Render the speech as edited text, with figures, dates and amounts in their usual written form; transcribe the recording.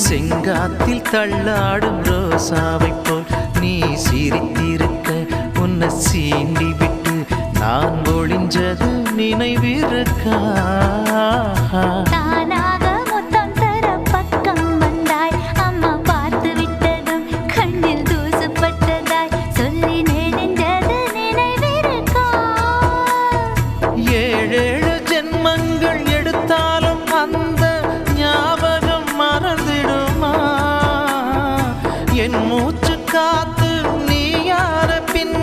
செங்காத்தில் தள்ளாடும் ரோசாவை போல் நீ சிரித்திருக்க உன்னை சீண்டி விட்டு நான் ஒளிஞ்சது நினைவிருக்கா? தானாக முத்தம் தர பக்கம் வந்தாய், அம்மா பார்த்து விட்டதும் கண்ணில் தூசுப்பட்டதாய் சொல்லி நெஞ்சது நினைவிருக்கா? ஏழேழு ஜென்மங்கள் எடுத்தாலும் அந்த ஞாபகம் மறந்திடுமா? என் மூச்சு காத்து நீ யார பின்